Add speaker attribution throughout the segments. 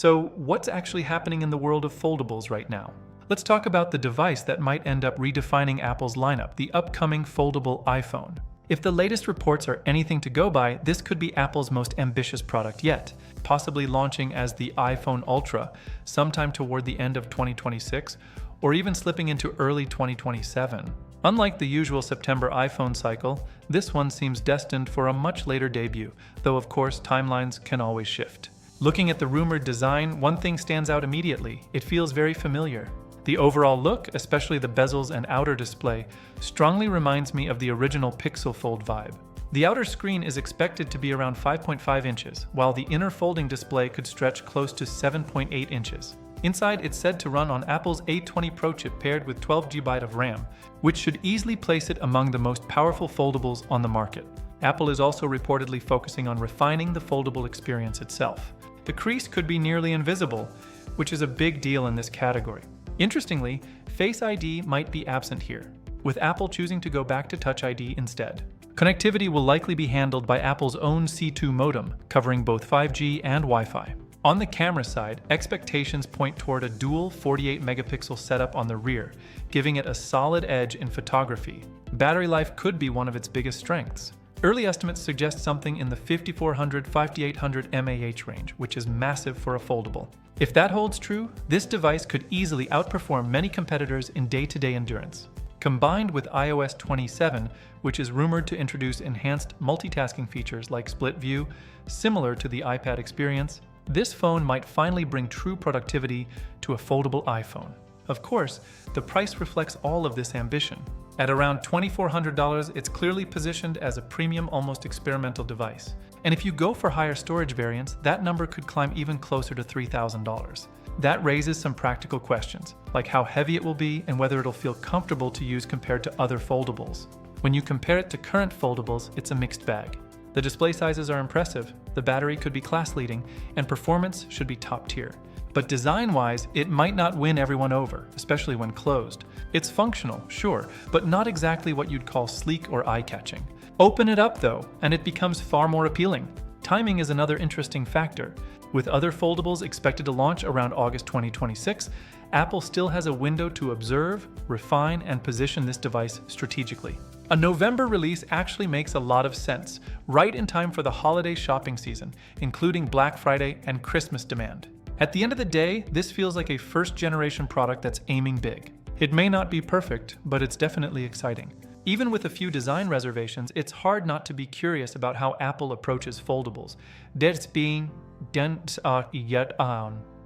Speaker 1: So, what's actually happening in the world of foldables right now? Let's talk about the device that might end up redefining Apple's lineup, the upcoming foldable iPhone. If the latest reports are anything to go by, this could be Apple's most ambitious product yet, possibly launching as the iPhone Ultra sometime toward the end of 2026, or even slipping into early 2027. Unlike the usual September iPhone cycle, this one seems destined for a much later debut, though of course timelines can always shift. Looking at the rumored design, one thing stands out immediately. It feels very familiar. The overall look, especially the bezels and outer display, strongly reminds me of the original Pixel Fold vibe. The outer screen is expected to be around 5.5 inches, while the inner folding display could stretch close to 7.8 inches. Inside, it's said to run on Apple's A20 Pro chip paired with 12 GB of RAM, which should easily place it among the most powerful foldables on the market. Apple is also reportedly focusing on refining the foldable experience itself. The crease could be nearly invisible, which is a big deal in this category. Interestingly, Face ID might be absent here, with Apple choosing to go back to Touch ID instead. Connectivity will likely be handled by Apple's own C2 modem, covering both 5G and Wi-Fi. On the camera side, expectations point toward a dual 48-megapixel setup on the rear, giving it a solid edge in photography. Battery life could be one of its biggest strengths. Early estimates suggest something in the 5400-5800 mAh range, which is massive for a foldable. If that holds true, this device could easily outperform many competitors in day-to-day endurance. Combined with iOS 27, which is rumored to introduce enhanced multitasking features like split view, similar to the iPad experience, this phone might finally bring true productivity to a foldable iPhone. Of course, the price reflects all of this ambition. At around $2,400, it's clearly positioned as a premium, almost experimental device. And if you go for higher storage variants, that number could climb even closer to $3,000. That raises some practical questions, like how heavy it will be and whether it'll feel comfortable to use compared to other foldables. When you compare it to current foldables, it's a mixed bag. The display sizes are impressive, the battery could be class-leading, and performance should be top tier. But design-wise, it might not win everyone over, especially when closed. It's functional, sure, but not exactly what you'd call sleek or eye-catching. Open it up though, and it becomes far more appealing. Timing is another interesting factor. With other foldables expected to launch around August 2026, Apple still has a window to observe, refine, and position this device strategically. A November release actually makes a lot of sense, right in time for the holiday shopping season, including Black Friday and Christmas demand. At the end of the day, this feels like a first-generation product that's aiming big. It may not be perfect, but it's definitely exciting. Even with a few design reservations, it's hard not to be curious about how Apple approaches foldables.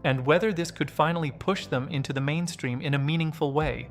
Speaker 1: And whether this could finally push them into the mainstream in a meaningful way.